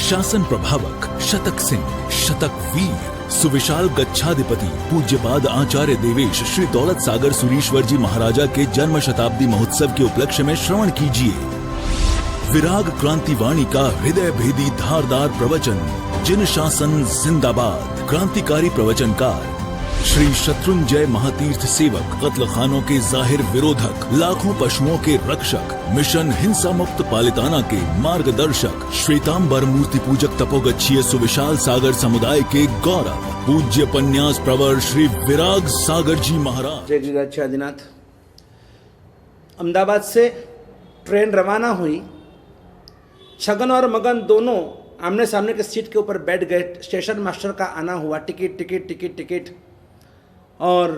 शासन प्रभावक शतक सिंह शतक वीर सुविशाल गच्छाधिपति पूज्यपाद आचार्य देवेश श्री दौलत सागर सुरीश्वर जी महाराजा के जन्म शताब्दी महोत्सव के उपलक्ष्य में श्रवण कीजिए विराग क्रांति वाणी का हृदय भेदी धारदार प्रवचन। जिन शासन जिंदाबाद। क्रांतिकारी प्रवचनकार श्री शत्रुंजय महातीर्थ सेवक, कत्ल खानों के जाहिर विरोधक, लाखों पशुओं के रक्षक, मिशन हिंसा मुक्त पालिताना के मार्गदर्शक, श्वेतांबर मूर्ति पूजक तपोगच्छीय सुविशाल सागर समुदाय के गौरव, पूज्य पन्यास प्रवर श्री विराग सागर जी महाराज। जय गिरिराज आदिनाथ। अहमदाबाद से ट्रेन रवाना हुई। छगन और मगन दोनों आमने सामने के सीट के ऊपर बैठ गए। स्टेशन मास्टर का आना हुआ, टिकट टिकट टिकट टिकट, और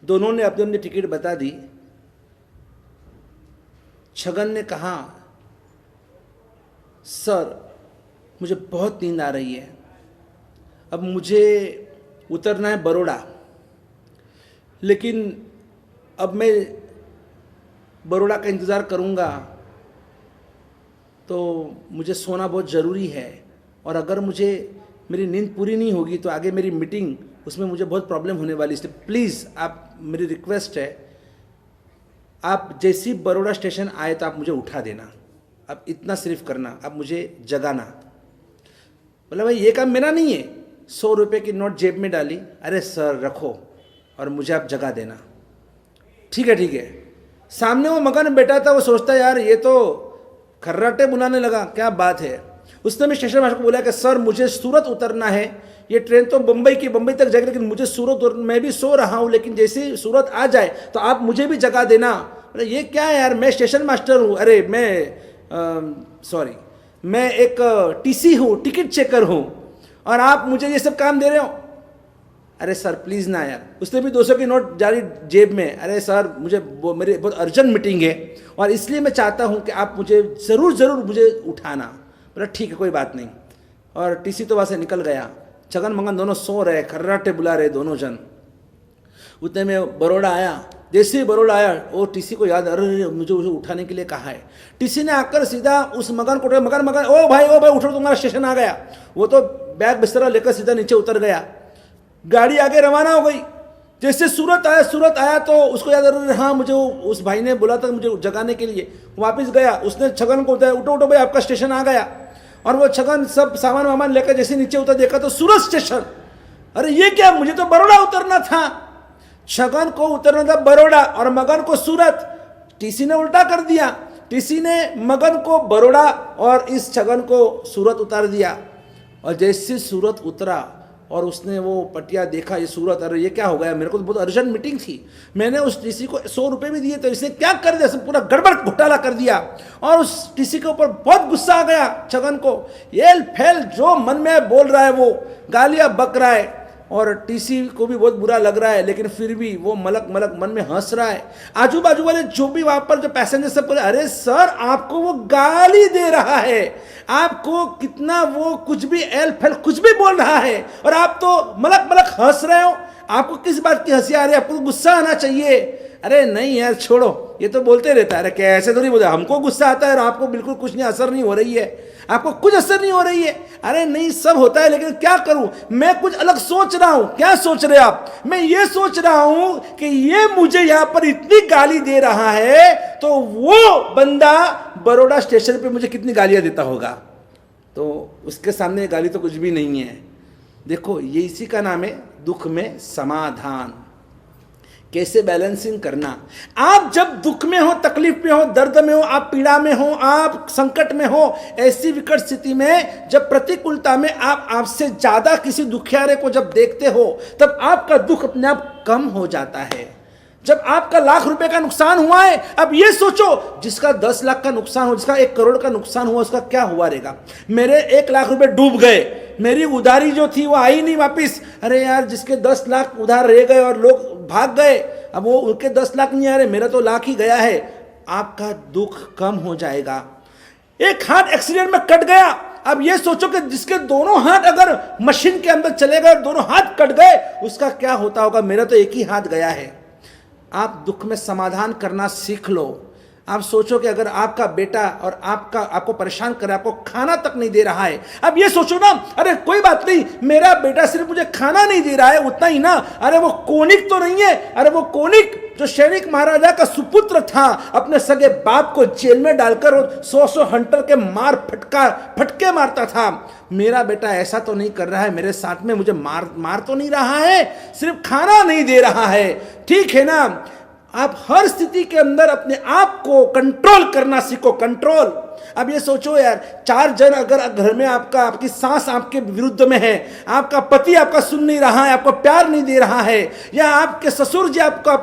दोनों ने अपनी अपनी टिकट बता दी। छगन ने कहा, सर मुझे बहुत नींद आ रही है, अब मुझे उतरना है बड़ौदा, लेकिन अब मैं बड़ौदा का इंतज़ार करूँगा तो मुझे सोना बहुत ज़रूरी है, और अगर मुझे मेरी नींद पूरी नहीं होगी तो आगे मेरी मीटिंग, उसमें मुझे बहुत प्रॉब्लम होने वाली है। इसलिए प्लीज़ आप, मेरी रिक्वेस्ट है, आप जैसी बड़ौदा स्टेशन आए तो आप मुझे उठा देना, आप इतना सिर्फ करना, आप मुझे जगाना। बोला भाई ये काम मेरा नहीं है। 100 रुपये की नोट जेब में डाली। अरे सर रखो और मुझे आप जगा देना। ठीक है ठीक है। सामने वो मगन बैठा था, वो सोचता यार ये तो खर्राटे बुलाने लगा, क्या बात है। उसने भी स्टेशन मास्टर को बोला कि सर मुझे सूरत उतरना है, ये ट्रेन तो बम्बई तक जाएगी, लेकिन मुझे सूरत, मैं भी सो रहा हूँ, लेकिन जैसे ही सूरत आ जाए तो आप मुझे भी जगा देना। अरे ये क्या है यार, मैं स्टेशन मास्टर हूँ, अरे मैं एक टीसी हूँ, टिकट चेकर हूँ, और आप मुझे ये सब काम दे रहे हो। अरे सर प्लीज़ ना यार। उसने भी 200 की नोट जारी जेब में। अरे सर मेरी बहुत अर्जेंट मीटिंग है और इसलिए मैं चाहता हूँ कि आप मुझे ज़रूर मुझे उठाना। बोला ठीक है कोई बात नहीं, और टीसी तो वहाँ से निकल गया। छगन मंगन दोनों सो रहे, खर्राटे बुला रहे दोनों जन। उतने में बड़ौदा आया। जैसे ही बड़ौदा आया वो टीसी को याद, अरे मुझे उठाने के लिए कहा है। टीसी ने आकर सीधा उस मगन को, मगन ओ भाई उठो, तुम्हारा स्टेशन आ गया। वो तो बैग बिस्तरा लेकर सीधा नीचे उतर गया। गाड़ी आगे रवाना हो गई। जैसे सूरत आया तो उसको याद, अरे हाँ मुझे उस भाई ने बोला था मुझे जगाने के लिए। वापस गया, उसने छगन को बताया, उठो भाई आपका स्टेशन आ गया। और वो छगन सब सामान वामान लेकर जैसे नीचे उतर, देखा तो सूरत स्टेशन। अरे ये क्या, मुझे तो बड़ौदा उतरना था। छगन को उतरना था बड़ौदा और मगन को सूरत। टीसी ने उल्टा कर दिया। टीसी ने मगन को बड़ौदा और इस छगन को सूरत उतार दिया। और जैसे सूरत उतरा और उसने वो पटिया देखा, ये सूरत, अरे ये क्या हो गया, मेरे को तो बहुत अर्जेंट मीटिंग थी। मैंने उस टीसी को 100 रुपये भी दिए, तो इसने क्या कर दिया, सब पूरा गड़बड़ घोटाला कर दिया। और उस टीसी के ऊपर बहुत गुस्सा आ गया छगन को। ये फैल जो मन में बोल रहा है, वो गालियाँ बक रहा है, और टीसी को भी बहुत बुरा लग रहा है, लेकिन फिर भी वो मलक मन में हंस रहा है। आजू बाजू वाले जो भी वहाँ पर जो पैसेंजर सब बोले, अरे सर आपको वो गाली दे रहा है, आपको कितना वो कुछ भी एल फैल कुछ भी बोल रहा है, और आप तो मलक हंस रहे हो। आपको किस बात की हंसी आ रही है, आपको गुस्सा आना चाहिए। अरे नहीं यार छोड़ो, ये तो बोलते रहता है। अरे कैसे थोड़ी बोलते, हमको गुस्सा आता है और आपको बिल्कुल कुछ नहीं, असर नहीं हो रही है, आपको कुछ असर नहीं हो रही है। अरे नहीं सब होता है, लेकिन क्या करूं, मैं कुछ अलग सोच रहा हूं। क्या सोच रहे आप? मैं ये सोच रहा हूं कि ये मुझे यहां पर इतनी गाली दे रहा है, तो वो बंदा बड़ौदा स्टेशन पे मुझे कितनी गालियां देता होगा। तो उसके सामने गाली तो कुछ भी नहीं है। देखो ये इसी का नाम है दुख में समाधान। कैसे बैलेंसिंग करना। आप जब दुख में हो, तकलीफ में हो, दर्द में हो, आप पीड़ा में हो, आप संकट में हो, ऐसी विकट स्थिति में जब प्रतिकूलता में आप आपसे ज्यादा किसी दुखियारे को जब देखते हो, तब आपका दुख अपने आप कम हो जाता है। जब आपका लाख रुपए का नुकसान हुआ है, अब ये सोचो जिसका 10 लाख का नुकसान हो, जिसका 1 करोड़ का नुकसान हुआ, उसका क्या हुआ रहेगा। मेरे 1 लाख रुपए डूब गए, मेरी उधारी जो थी वो आई नहीं वापिस। अरे यार जिसके 10 लाख उधार रह गए और लोग भाग गए, अब वो उनके 10 लाख नहीं आ रहे, मेरा तो लाख ही गया है। आपका दुख कम हो जाएगा। एक हाथ एक्सीडेंट में कट गया, अब ये सोचो कि जिसके दोनों हाथ अगर मशीन के अंदर चले गए, दोनों हाथ कट गए, उसका क्या होता होगा। मेरा तो एक ही हाथ गया है। आप दुख में समाधान करना सीख लो। आप सोचो कि अगर आपका बेटा और आपको परेशान कर रहा है, आपको खाना तक नहीं दे रहा है, अब ये सोचो ना, अरे कोई बात नहीं, मेरा बेटा सिर्फ मुझे खाना नहीं दे रहा है उतना ही ना, अरे वो कोनिक तो नहीं है, अरे वो कोनिक जो सैनिक महाराजा का सुपुत्र था, अपने सगे बाप को जेल में डालकर 100 हंटर के फटके मारता था। मेरा बेटा ऐसा तो नहीं कर रहा है मेरे साथ में, मुझे मार तो नहीं रहा है, सिर्फ खाना नहीं दे रहा है। ठीक है ना, आप हर स्थिति के अंदर अपने आप को कंट्रोल करना सीखो, कंट्रोल। अब ये सोचो यार, 4 जन अगर घर में आपकी सास आपके विरुद्ध में है, आपका पति आपका सुन नहीं रहा है, आपको प्यार नहीं दे रहा है, या आपके ससुर जी आपका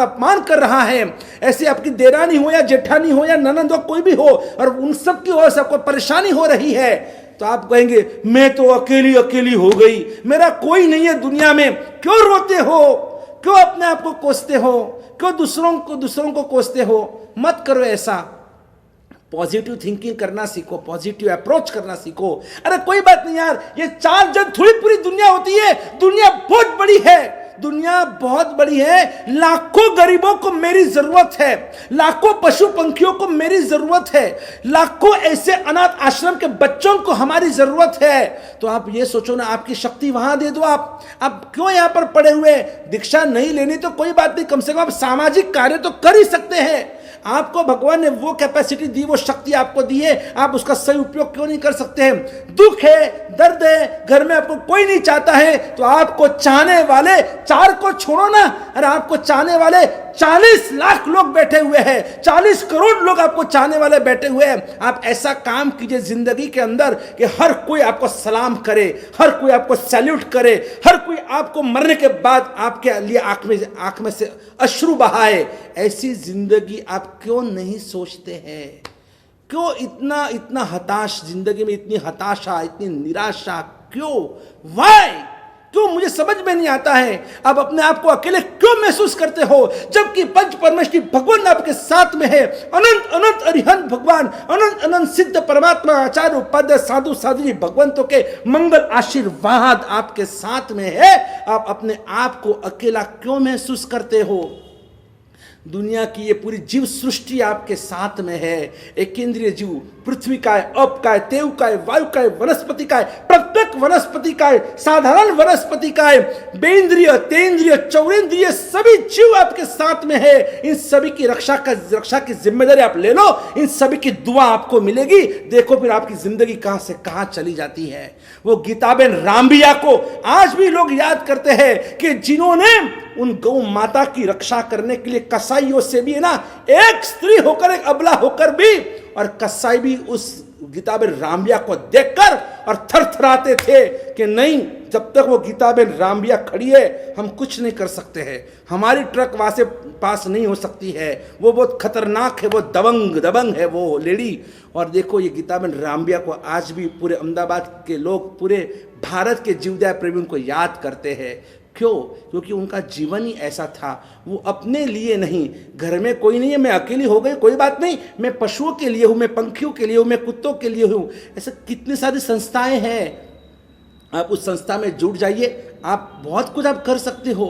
अपमान कर रहा है, ऐसे आपकी देरानी हो या जेठानी हो या ननंद हो, कोई भी हो, और उन सब की ओर से आपको परेशानी हो रही है, तो आप कहेंगे मैं तो अकेली अकेली हो गई, मेरा कोई नहीं है दुनिया में। क्यों रोते हो, क्यों अपने आप को कोसते हो, क्यों दूसरों को कोसते हो? मत करो ऐसा। पॉजिटिव थिंकिंग करना सीखो, पॉजिटिव अप्रोच करना सीखो। अरे कोई बात नहीं यार, ये 4 जन थोड़ी पूरी दुनिया होती है, दुनिया बहुत बड़ी है, दुनिया बहुत बड़ी है, लाखों गरीबों को मेरी जरूरत है, लाखों पशु पंखियों को मेरी जरूरत है, लाखों ऐसे अनाथ आश्रम के बच्चों को हमारी जरूरत है। तो आप ये सोचो ना, आपकी शक्ति वहां दे दो। आप क्यों यहां पर पड़े हुए? दीक्षा नहीं लेनी तो कोई बात नहीं, कम से कम आप सामाजिक कार्य तो कर ही सकते हैं। आपको भगवान ने वो कैपेसिटी दी, वो शक्ति आपको दी है, आप उसका सही उपयोग क्यों नहीं कर सकते हैं? दुख है, दर्द है, घर में आपको कोई नहीं चाहता है, तो आपको चाहने वाले 4 को छोड़ो ना, अरे आपको चाहने वाले 40 लाख लोग बैठे हुए हैं, 40 करोड़ लोग आपको चाहने वाले बैठे हुए हैं। आप ऐसा काम कीजिए जिंदगी के अंदर कि हर कोई आपको सलाम करे, हर कोई आपको सैल्यूट करे, हर कोई आपको मरने के बाद आपके लिए आंख में से अश्रु बहाए। ऐसी जिंदगी आप क्यों नहीं सोचते हैं? क्यों इतना हताश, जिंदगी में इतनी हताशा, इतनी निराशा क्यों? वाई? क्यों? मुझे समझ में नहीं आता है। आप अपने आप को अकेले क्यों महसूस करते हो, जबकि पंच परमेश्वरी भगवान आपके साथ में है। अनंत अनंत अरिहंत भगवान, अनंत अनंत सिद्ध परमात्मा, आचार्य उपाध्याय, साधु साधु भगवंतों के मंगल आशीर्वाद आपके साथ में है। आप अपने आप को अकेला क्यों महसूस करते हो? दुनिया की ये पूरी जीव सृष्टि आपके साथ में है। एक केंद्रीय जीव, पृथ्वी का है, अप का है, तेव का है, वायु का है, वनस्पति का है, प्रत्येक वनस्पति का है, साधारण वनस्पति का है, बेंद्रिय, तेंद्रिय, चौरेंद्रिय सभी जीव आपके साथ में है। इन सभी की रक्षा की जिम्मेदारी आप ले लो, इन सभी की दुआ आपको मिलेगी। देखो फिर आपकी जिंदगी कहां से कहां चली जाती है। वो गीताबेन रामबिया को आज भी लोग याद करते हैं कि जिन्होंने उन गौ माता की रक्षा करने के लिए कसाईयों से भी, है ना, एक स्त्री होकर, एक अबला होकर भी, और कसाई भी उस गीताबेन रामबिया को देखकर और थरथराते थे कि नहीं, जब तक वो गीताबेन रामबिया खड़ी है हम कुछ नहीं कर सकते हैं, हमारी ट्रक वहां से पास नहीं हो सकती है, वो बहुत खतरनाक है, वो दबंग है वो लेडी। और देखो ये गीताबेन रामबिया को आज भी पूरे अहमदाबाद के लोग, पूरे भारत के जीवदया प्रेमी उनको याद करते हैं। क्यों? क्योंकि उनका जीवन ही ऐसा था। वो अपने लिए नहीं, घर में कोई नहीं है, मैं अकेली हो गई, कोई बात नहीं, मैं पशुओं के लिए हूँ, मैं पंखियों के लिए हूँ, मैं कुत्तों के लिए हूँ। ऐसे कितनी सारी संस्थाएं हैं, आप उस संस्था में जुड़ जाइए, आप बहुत कुछ आप कर सकते हो।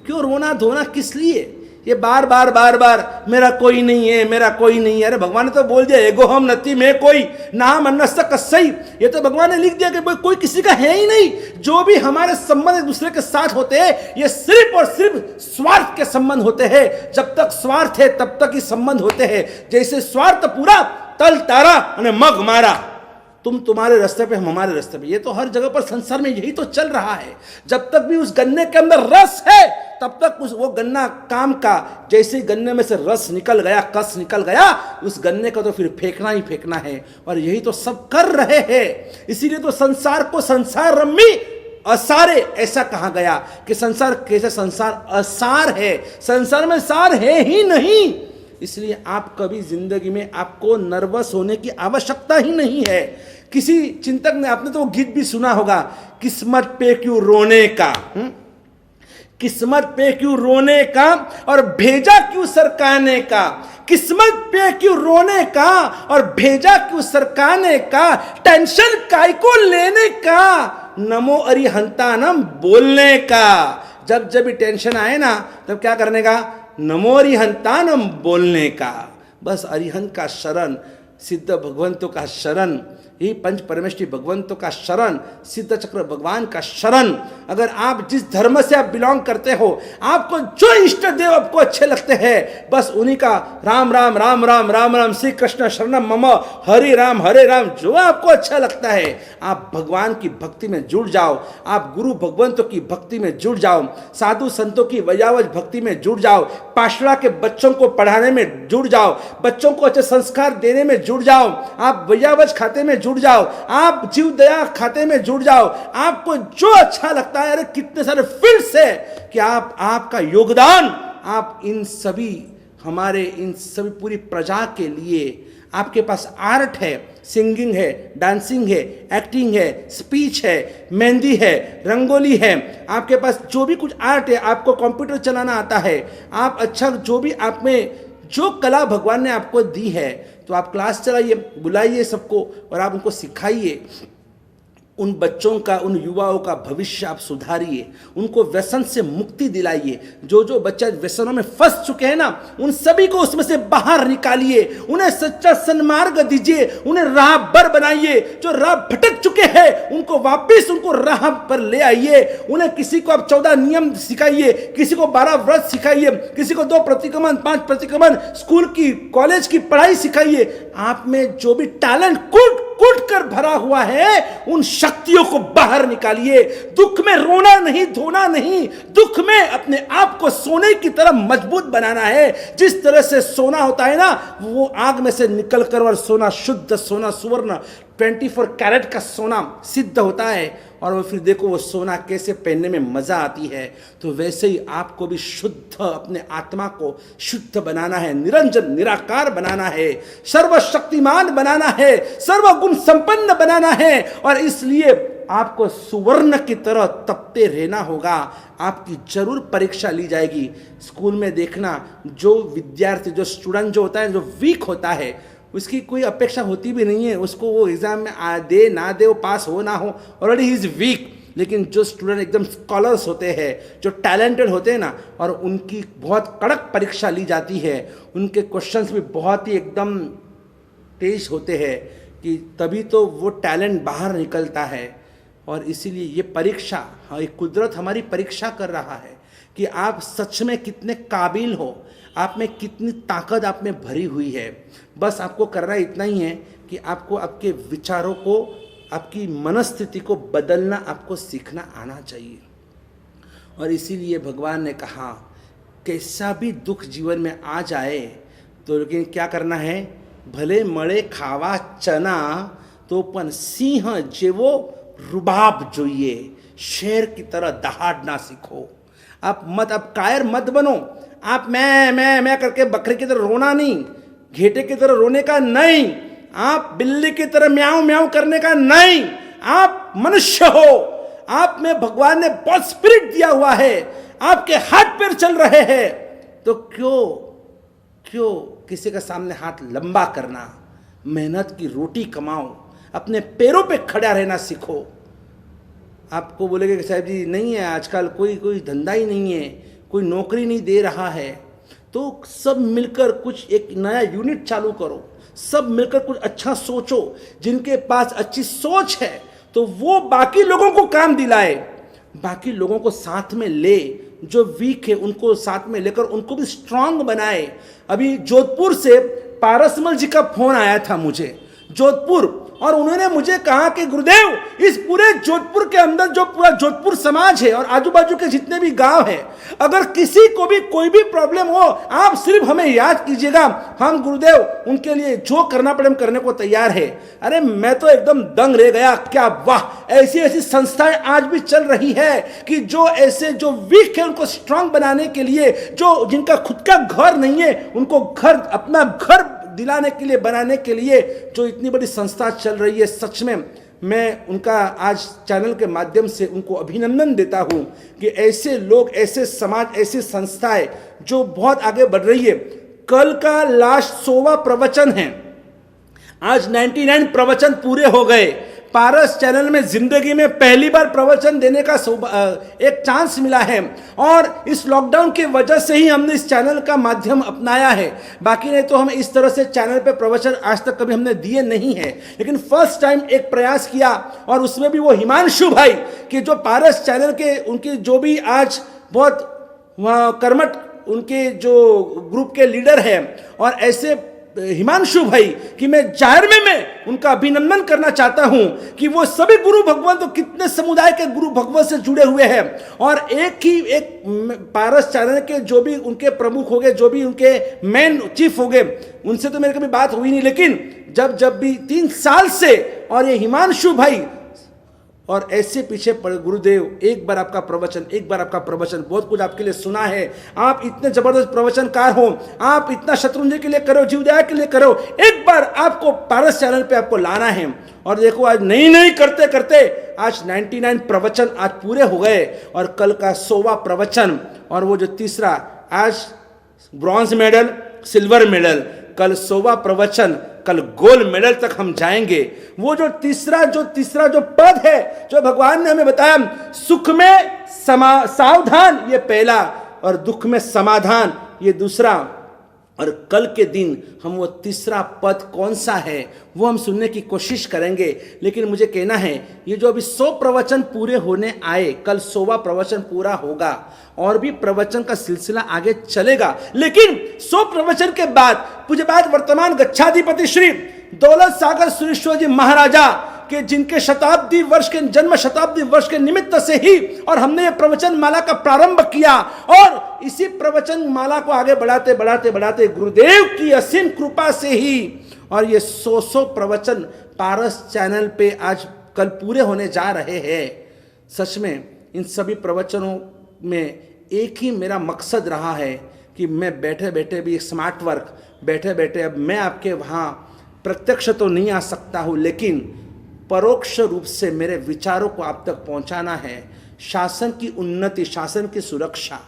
क्यों रोना धोना किस लिए? ये बार बार मेरा कोई नहीं है, मेरा कोई नहीं है। अरे भगवान ने तो बोल दिया, एगो हम नति में कोई नाम अन्नस्य कस्सई। ये तो भगवान ने लिख दिया कि कोई किसी का है ही नहीं। जो भी हमारे संबंध एक दूसरे के साथ होते हैं, ये सिर्फ और सिर्फ स्वार्थ के संबंध होते हैं। जब तक स्वार्थ है तब तक ही संबंध होते हैं। जैसे स्वार्थ पूरा, तल तारा और मग मारा, तुम तुम्हारे रास्ते पे, हम हमारे रास्ते पे। ये तो हर जगह पर संसार में यही तो चल रहा है। जब तक भी उस गन्ने के अंदर रस है तब तक वो गन्ना काम का। जैसे ही गन्ने में से रस निकल गया, कस निकल गया, उस गन्ने को तो फिर फेंकना ही फेंकना है। और यही तो सब कर रहे हैं। इसीलिए तो संसार को संसार रम्मी असारे ऐसा कहा गया कि संसार कैसे, संसार असार है, संसार में सार है ही नहीं। इसलिए आप कभी जिंदगी में आपको नर्वस होने की आवश्यकता ही नहीं है। किसी चिंतक ने, आपने तो वो गीत भी सुना होगा, किस्मत पे क्यों रोने का, किस्मत पे क्यों रोने का और भेजा क्यों सरकाने का, किस्मत पे क्यों रोने का और भेजा क्यों सरकाने का, टेंशन काय को लेने का, नमो अरिहंतानम बोलने का। जब भी टेंशन आए ना, तब क्या करने का? नमो अरिहंतानम बोलने का। बस अरिहंत का शरण, सिद्ध भगवंतों का शरण, ही पंच परमेष्ठी भगवंतों का शरण, सिद्ध चक्र भगवान का शरण। अगर आप जिस धर्म से आप बिलोंग करते हो, आपको जो इष्ट देव आपको अच्छे लगते हैं, बस उन्हीं का राम राम राम राम राम राम श्री कृष्ण शरणम मम हरे राम जो आपको अच्छा लगता है, आप भगवान की भक्ति में जुड़ जाओ, आप गुरु भगवंतों की भक्ति में जुड़ जाओ, साधु संतों की वैयावज भक्ति में जुड़ जाओ, पाठशाला के बच्चों को पढ़ाने में जुड़ जाओ, बच्चों को अच्छे संस्कार देने में जुड़ जाओ, आप वैयावज खाते में जुड़ जाओ, आप जीव दया खाते में जुड़ जाओ। आपको जो अच्छा लगता है, अरे कितने सारे फील्ड्स है कि आपका योगदान, आप इन सभी हमारे इन सभी पूरी प्रजा के लिए, आपके पास आर्ट है, सिंगिंग है, डांसिंग है, एक्टिंग है, स्पीच है, मेहंदी है, रंगोली है, आपके पास जो भी कुछ आर्ट है, आपको कंप्यूटर चलाना आता है, आप अच्छा जो भी आप में जो कला भगवान ने आपको दी है, तो आप क्लास चलाइए, बुलाइए सबको और आप उनको सिखाइए। उन बच्चों का, उन युवाओं का भविष्य आप सुधारिए, उनको व्यसन से मुक्ति दिलाइए। जो बच्चे व्यसनों में फंस चुके हैं ना, उन सभी को उसमें से बाहर निकालिए, उन्हें सच्चा सन्मार्ग दीजिए, उन्हें राहबर बनाइए। जो राह भटक चुके हैं उनको वापस उनको राह पर ले आइए। उन्हें किसी को आप 14 नियम सिखाइए, किसी को 12 व्रत सिखाइए, किसी को 2 प्रतिक्रमण, 5 प्रतिक्रमण, स्कूल की कॉलेज की पढ़ाई सिखाइए। आप में जो भी टैलेंट कूट कर भरा हुआ है, उन शक्तियों को बाहर निकालिए। दुख में रोना नहीं, धोना नहीं, दुख में अपने आप को सोने की तरह मजबूत बनाना है। जिस तरह से सोना होता है ना, वो आग में से निकल कर और सोना, शुद्ध सोना, सुवर्ण 24 कैरेट का सोना सिद्ध होता है। और वो फिर देखो वो सोना कैसे पहनने में मजा आती है। तो वैसे ही आपको भी शुद्ध, अपने आत्मा को शुद्ध बनाना है, निरंजन निराकार बनाना है, सर्वशक्तिमान बनाना है, सर्वगुण संपन्न बनाना है। और इसलिए आपको सुवर्ण की तरह तपते रहना होगा। आपकी जरूर परीक्षा ली जाएगी। स्कूल में देखना, जो विद्यार्थी, जो स्टूडेंट जो होता है, जो वीक होता है, उसकी कोई अपेक्षा होती भी नहीं है, उसको वो एग्जाम में दे ना दे, वो पास हो ना हो, ऑलरेडी ही इज वीक। लेकिन जो स्टूडेंट एकदम स्कॉलर्स होते हैं, जो टैलेंटेड होते हैं ना, और उनकी बहुत कड़क परीक्षा ली जाती है, उनके क्वेश्चंस भी बहुत ही एकदम तेज होते हैं, कि तभी तो वो टैलेंट बाहर निकलता है। और इसीलिए ये परीक्षा, हाँ, ये कुदरत हमारी परीक्षा कर रहा है कि आप सच में कितने काबिल हो, आप में कितनी ताकत आप में भरी हुई है। बस आपको करना इतना ही है कि आपको आपके विचारों को, आपकी मनस्थिति को बदलना आपको सीखना आना चाहिए। और इसीलिए भगवान ने कहा, कैसा भी दुख जीवन में आ जाए तो लेकिन क्या करना है, भले मळे खावा चना तो पण सिंह जेवो रुबाब जोइए, शेर की तरह दहाड़ना सीखो। आप कायर मत बनो। आप मैं करके बकरे की तरह रोना नहीं, घेटे की तरह रोने का नहीं, आप बिल्ली की तरह म्याऊं म्याऊं करने का नहीं। आप मनुष्य हो, आप में भगवान ने बहुत स्पिरिट दिया हुआ है, आपके हाथ पैर चल रहे हैं, तो क्यों किसी के सामने हाथ लंबा करना। मेहनत की रोटी कमाओ, अपने पैरों पे खड़ा रहना सीखो। आपको बोलेंगे कि साहब जी नहीं है, आजकल कोई धंधा ही नहीं है, कोई नौकरी नहीं दे रहा है, तो सब मिलकर कुछ एक नया यूनिट चालू करो, सब मिलकर कुछ अच्छा सोचो। जिनके पास अच्छी सोच है तो वो बाकी लोगों को काम दिलाए, बाकी लोगों को साथ में ले, जो वीक है उनको साथ में लेकर उनको भी स्ट्रांग बनाए। अभी जोधपुर से पारसमल जी का फोन आया था मुझे, जोधपुर, और उन्होंने मुझे कहा कि गुरुदेव, इस पूरे जोधपुर के अंदर जो पूरा जोधपुर समाज है और आजू बाजू के जितने भी गांव है, अगर किसी को भी कोई भी प्रॉब्लम हो, आप सिर्फ हमें याद कीजिएगा, हम गुरुदेव उनके लिए जो करना पड़े हम करने को तैयार है। अरे मैं तो एकदम दंग रह गया, क्या वाह, ऐसी संस्थाएं आज भी चल रही है कि जो ऐसे जो वीक है उनको स्ट्रांग बनाने के लिए, जो जिनका खुद का घर नहीं है उनको घर, अपना घर दिलाने के लिए, बनाने के लिए जो इतनी बड़ी संस्था चल रही है, सच में मैं उनका आज चैनल के माध्यम से उनको अभिनंदन देता हूं कि ऐसे लोग, ऐसे समाज, ऐसी संस्थाएं जो बहुत आगे बढ़ रही है। कल का लास्ट 100वां प्रवचन है, आज 99 प्रवचन पूरे हो गए। पारस चैनल में जिंदगी में पहली बार प्रवचन देने का एक चांस मिला है, और इस लॉकडाउन की वजह से ही हमने इस चैनल का माध्यम अपनाया है। बाकी नहीं तो हम इस तरह से चैनल पे प्रवचन आज तक कभी हमने दिए नहीं है, लेकिन फर्स्ट टाइम एक प्रयास किया, और उसमें भी वो हिमांशु भाई कि जो पारस चैनल के उनके जो भी आज बहुत कर्मठ उनके जो ग्रुप के लीडर हैं, और ऐसे हिमांशु भाई कि मैं जाहिर में मैं उनका अभिनंदन करना चाहता हूं कि वो सभी गुरु भगवान तो कितने समुदाय के गुरु भगवान से जुड़े हुए हैं, और एक पारस चैनल के जो भी उनके प्रमुख हो गए, जो भी उनके मेन चीफ हो गए, उनसे तो मेरे कभी बात हुई नहीं, लेकिन जब भी 3 साल से, और ये हिमांशु भाई और ऐसे पीछे पड़े गुरुदेव, एक बार आपका प्रवचन, बहुत कुछ आपके लिए सुना है, आप इतने जबरदस्त प्रवचनकार हो, आप इतना शत्रुंजय के लिए करो, जीवदया के लिए करो, एक बार आपको पारस चैनल पे आपको लाना है। और देखो आज नहीं करते करते आज 99 प्रवचन आज पूरे हो गए, और कल का 100वां प्रवचन, और वो जो तीसरा आज ब्रॉन्ज मेडल, सिल्वर मेडल, कल 100वां प्रवचन, कल गोल्ड मेडल तक हम जाएंगे। वो जो तीसरा जो पद है जो भगवान ने हमें बताया, सुख में सावधान ये पहला, और दुख में समाधान ये दूसरा, और कल के दिन हम वो तीसरा पद कौन सा है वो हम सुनने की कोशिश करेंगे। लेकिन मुझे कहना है ये जो अभी 100 प्रवचन पूरे होने आए, कल 100वां प्रवचन पूरा होगा, और भी प्रवचन का सिलसिला आगे चलेगा, लेकिन 100 प्रवचन के बाद पूज्यपाद वर्तमान गच्छाधिपति श्री दौलत सागर सुरेश्वर जी महाराजा के जिनके जन्म शताब्दी वर्ष के निमित्त से ही और हमने ये प्रवचन माला का प्रारंभ किया, और इसी प्रवचन माला को आगे बढ़ाते गुरुदेव की असीम कृपा से ही, और ये 100 प्रवचन पारस चैनल पे आज कल पूरे होने जा रहे हैं। सच में इन सभी प्रवचनों में एक ही मेरा मकसद रहा है कि मैं बैठे बैठे भी स्मार्ट वर्क, बैठे बैठे अब मैं आपके वहाँ प्रत्यक्ष तो नहीं आ सकता हूँ, लेकिन परोक्ष रूप से मेरे विचारों को आप तक पहुंचाना है। शासन की उन्नति, शासन की सुरक्षा,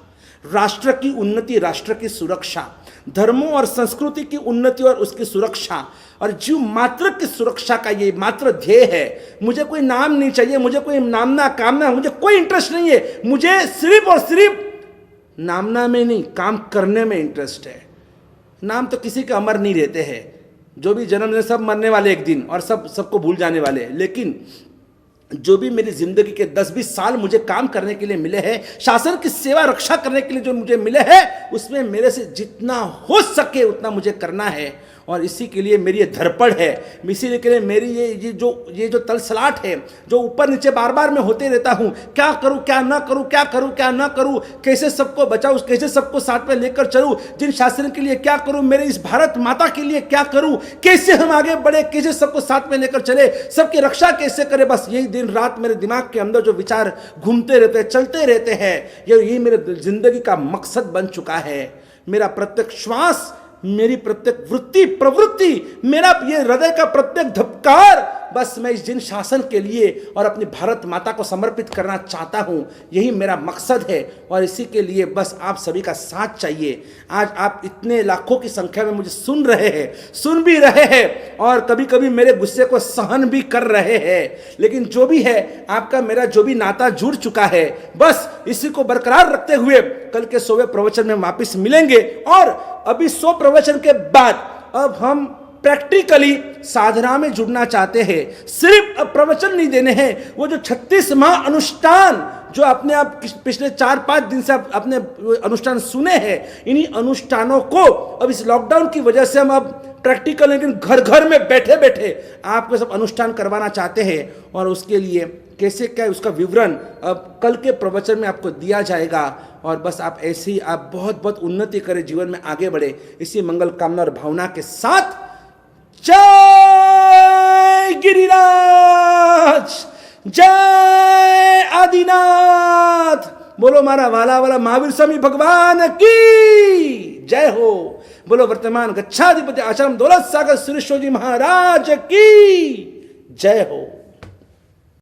राष्ट्र की उन्नति, राष्ट्र की सुरक्षा, धर्मों और संस्कृति की उन्नति और उसकी सुरक्षा, और जीव मात्र की सुरक्षा का ये मात्र ध्येय है। मुझे कोई नाम नहीं चाहिए, मुझे कोई नामना कामना, मुझे कोई इंटरेस्ट नहीं है। मुझे सिर्फ और सिर्फ नामना में नहीं, काम करने में इंटरेस्ट है। नाम तो किसी के अमर नहीं रहते हैं, जो भी जन्म ले सब मरने वाले एक दिन, और सबको भूल जाने वाले। लेकिन जो भी मेरी जिंदगी के 10-20 साल मुझे काम करने के लिए मिले हैं, शासन की सेवा रक्षा करने के लिए जो मुझे मिले हैं, उसमें मेरे से जितना हो सके उतना मुझे करना है, और इसी के लिए मेरी ये धड़पड़ है। इसी के लिए मेरी ये जो तलसलाट है, जो ऊपर नीचे बार बार मैं होते रहता हूँ, क्या करूँ क्या ना करूँ, क्या करूँ क्या ना करूँ, कैसे सबको बचाऊँ, कैसे सबको साथ में लेकर चलूँ, जिन शासन के लिए क्या करूँ, मेरे इस भारत माता के लिए क्या करूँ, कैसे हम आगे बढ़े, कैसे सबको साथ में लेकर चले, सबकी रक्षा कैसे करें। बस यही दिन रात मेरे दिमाग के अंदर जो विचार घूमते रहते हैं, चलते रहते हैं, यही मेरे जिंदगी का मकसद बन चुका है। मेरा प्रत्येक श्वास, मेरी प्रत्येक वृत्ति प्रवृत्ति, मेरा ये हृदय का प्रत्येक धबकार, बस मैं इस जिन शासन के लिए और अपनी भारत माता को समर्पित करना चाहता हूँ। यही मेरा मकसद है, और इसी के लिए बस आप सभी का साथ चाहिए। आज आप इतने लाखों की संख्या में मुझे सुन भी रहे हैं, और कभी कभी मेरे गुस्से को सहन भी कर रहे हैं। लेकिन जो भी है, आपका मेरा जो भी नाता जुड़ चुका है, बस इसी को बरकरार रखते हुए कल के 100वें प्रवचन में वापस मिलेंगे। और अभी 100 प्रवचन के बाद अब हम प्रैक्टिकली साधना में जुड़ना चाहते हैं। सिर्फ अब प्रवचन नहीं देने हैं, वो जो 36 माह अनुष्ठान जो अपने आप पिछले 4-5 दिन से अपने अनुष्ठान सुने हैं, इन्हीं अनुष्ठानों को अब इस लॉकडाउन की वजह से हम अब प्रैक्टिकल, लेकिन घर घर में बैठे बैठे आपको सब अनुष्ठान करवाना चाहते हैं। और उसके लिए कैसे क्या उसका विवरण अब कल के प्रवचन में आपको दिया जाएगा। और बस आप ऐसे ही आप बहुत बहुत उन्नति करें, जीवन में आगे बढ़े, इसी मंगल कामना और भावना के साथ जय गिरिराज, जय आदिनाथ, बोलो मारा वाला वाला महावीर स्वामी भगवान की जय हो। बोलो वर्तमान गच्छाधिपति आश्रम दौलत सागर सुरेश्वर जी महाराज की जय हो।